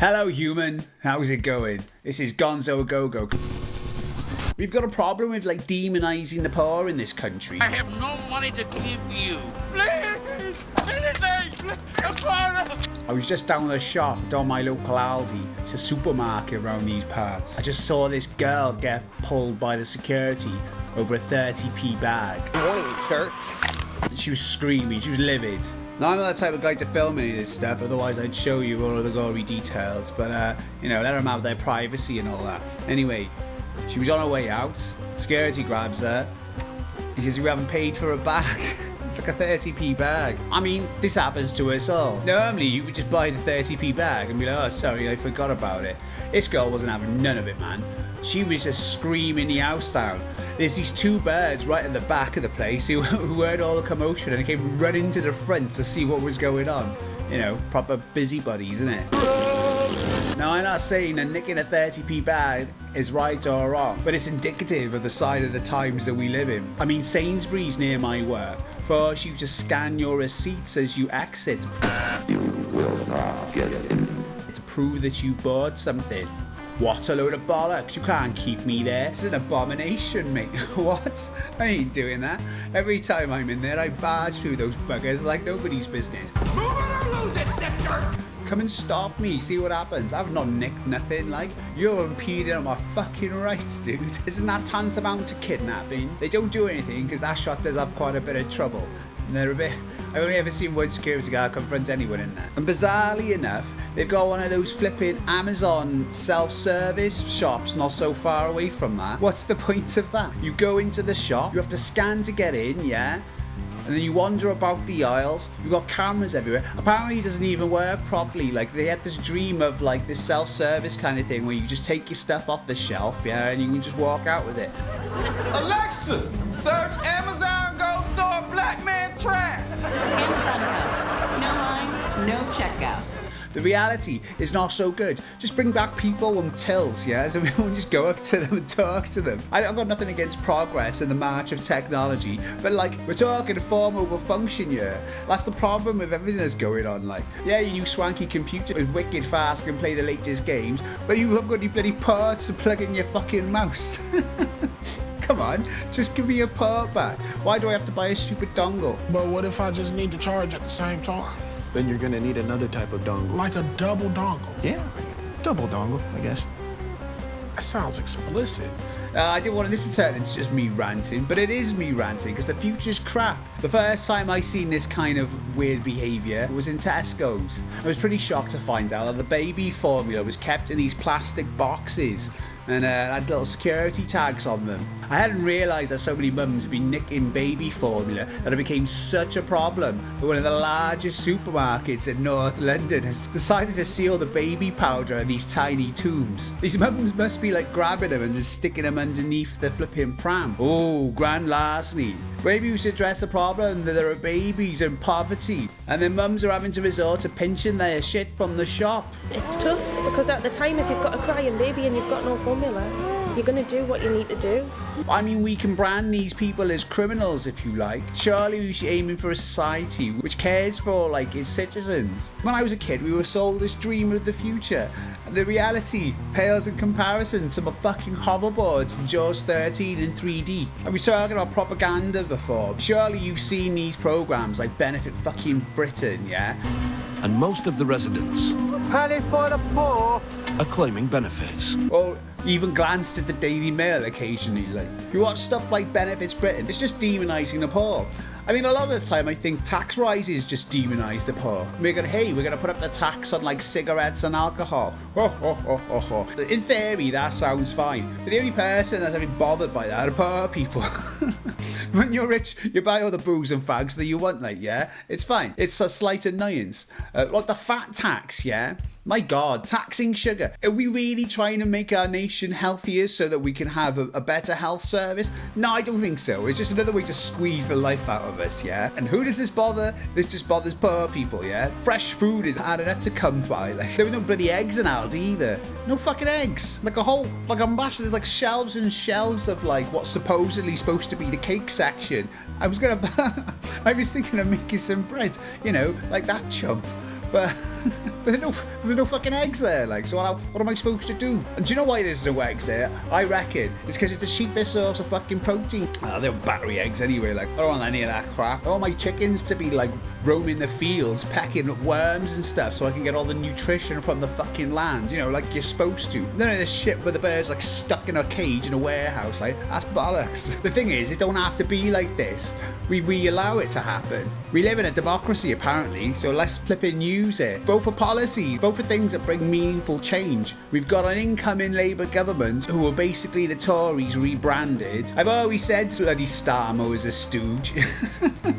Hello human, how's it going? This is Gonzo Go-Go. We've got a problem with like demonizing the poor in this country. I have no money to give you. Please, anything, a quarter. I was just down the shop down my local Aldi. It's a supermarket around these parts. I just saw this girl get pulled by the security over a 30p bag. Good morning, sir. She was screaming, she was livid. Now, I'm not the type of guy to film any of this stuff, otherwise I'd show you all of the gory details, but, you know, let them have their privacy and all that. Anyway, she was on her way out, security grabs her, he says, "We haven't paid for a bag." It's like a 30p bag. I mean, this happens to us all. Normally, you would just buy the 30p bag and be like, "Oh, sorry, I forgot about it." This girl wasn't having none of it, man. She was just screaming the house down. There's these two birds right at the back of the place who heard all the commotion and came running to the front to see what was going on. You know, proper busybodies, isn't it? Now, I'm not saying that nicking a 30p bag is right or wrong, but it's indicative of the sign of the times that we live in. I mean, Sainsbury's near my work force you to scan your receipts as you exit. You will not get in. To prove that you bought something. What a load of bollocks, you can't keep me there. It's an abomination, mate. What? I ain't doing that. Every time I'm in there, I barge through those buggers like nobody's business. Move it or lose it, sister. Come and stop me, see what happens. I've not nicked nothing, like, you're impeding on my fucking rights, dude. Isn't that tantamount to kidnapping? They don't do anything because that shot does have quite a bit of trouble. And they're a bit... I've only ever seen one security guard confront anyone in there. And bizarrely enough, they've got one of those flipping Amazon self-service shops not so far away from that. What's the point of that? You go into the shop, you have to scan to get in, yeah? And then you wander about the aisles, you've got cameras everywhere. Apparently it doesn't even work properly. Like, they had this dream of like this self-service kind of thing where you just take your stuff off the shelf, yeah, and you can just walk out with it. Alexa, search Amazon Go Store Black Man Trash. Amazon Go. No lines, no checkout. The reality is not so good. Just bring back people on tills, yeah? So we won't just go up to them and talk to them. I've got nothing against progress and the march of technology, but like, we're talking form over function here. That's the problem with everything that's going on. Like, yeah, your new swanky computer is wicked fast, can play the latest games, but you haven't got any bloody parts to plug in your fucking mouse. Come on, just give me a part back. Why do I have to buy a stupid dongle? But what if I just need to charge at the same time? Then you're gonna need another type of dongle. Like a double dongle? Yeah, double dongle, I guess. That sounds explicit. I didn't want this to turn into just me ranting, but it is me ranting because the future's crap. The first time I seen this kind of weird behaviour was in Tesco's. I was pretty shocked to find out that the baby formula was kept in these plastic boxes and had little security tags on them. I hadn't realised that so many mums had been nicking baby formula that it became such a problem that one of the largest supermarkets in North London has decided to seal the baby powder in these tiny tubes. These mums must be like grabbing them and just sticking them underneath the flipping pram. Oh, grand larceny. Maybe we should address the problem that there are babies in poverty and then mums are having to resort to pinching their shit from the shop. It's tough because at the time if you've got a crying baby and you've got no formula, you're going to do what you need to do. I mean, we can brand these people as criminals if you like. Surely we should be aiming for a society which cares for like its citizens. When I was a kid, we were sold this dream of the future. And the reality pales in comparison to the fucking hoverboards in Jaws 13 in 3D. I've been talking about propaganda before. Surely you've seen these programs like Benefit fucking Britain, yeah? And most of the residents Penny for the poor. are claiming benefits. Or even glanced at the Daily Mail occasionally. Like, if you watch stuff like Benefits Britain, it's just demonising the poor. I mean, a lot of the time I think tax rises just demonise the poor. We're going, hey, we're going to put up the tax on like cigarettes and alcohol. In theory, that sounds fine. But the only person that's having bothered by that are poor people. When you're rich, you buy all the booze and fags that you want, like, yeah? It's fine. It's a slight annoyance. Like the fat tax, yeah? My God, taxing sugar. Are we really trying to make our nation healthier so that we can have a better health service? No, I don't think so. It's just another way to squeeze the life out of us, yeah? And who does this bother? This just bothers poor people, yeah? Fresh food is hard enough to come by. Like, there were no bloody eggs in Aldi either. No fucking eggs. Like a whole, like a mash, there's like shelves and shelves of like what's supposedly supposed to be the cake section. I was thinking of making some bread, you know, like that chump. But there's no fucking eggs there, like, so what am I supposed to do? And do you know why there's no eggs there? I reckon it's because it's the cheapest source of fucking protein. They're battery eggs anyway, like, I don't want any of that crap. I want my chickens to be like roaming the fields, pecking at worms and stuff, so I can get all the nutrition from the fucking land, you know, like you're supposed to. None of this shit where the bird's like stuck in a cage in a warehouse, like, that's bollocks. The thing is, it don't have to be like this. We allow it to happen. We live in a democracy apparently, so let's flipping use it. Vote for policies, vote for things that bring meaningful change. We've got an incoming Labour government who are basically the Tories rebranded. I've always said bloody Starmer is a stooge.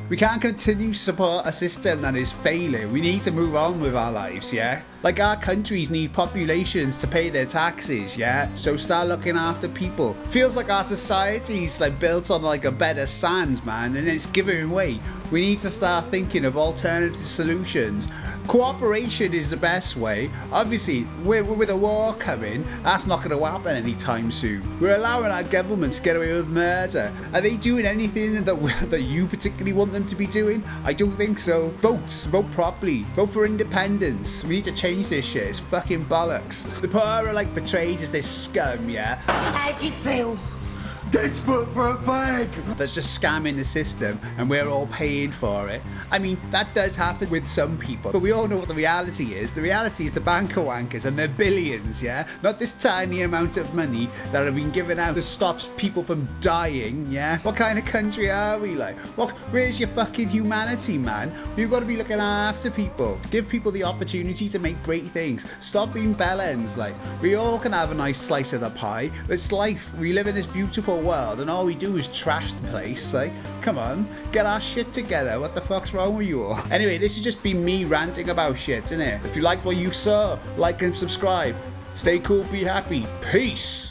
We can't continue to support a system that is failing. We need to move on with our lives, yeah? Like, our countries need populations to pay their taxes, yeah? So start looking after people. Feels like our society's like built on like a bed of sand, man, and it's giving way. We need to start thinking of alternative solutions. Cooperation is the best way. Obviously, with a war coming, that's not going to happen anytime soon. We're allowing our government to get away with murder. Are they doing anything that you particularly want them to be doing? I don't think so. Vote properly. Vote for independence. We need to change this shit. It's fucking bollocks. The poor are like portrayed as this scum, yeah? How do you feel? Desperate for a bag. That's just scamming the system and we're all paying for it. I mean, that does happen with some people, but we all know what the reality is. The reality is the banker wankers and their billions, yeah? Not this tiny amount of money that have been given out to stop people from dying, yeah? What kind of country are we, like? Where's your fucking humanity, man? We've got to be looking after people. Give people the opportunity to make great things. Stop being bellends, like. We all can have a nice slice of the pie. It's life. We live in this beautiful world and all we do is trash the place. Like, come on, get our shit together. What the fuck's wrong with you all? Anyway, this has just been me ranting about shit, innit? If you liked what you saw, like and subscribe. Stay cool, be happy. Peace.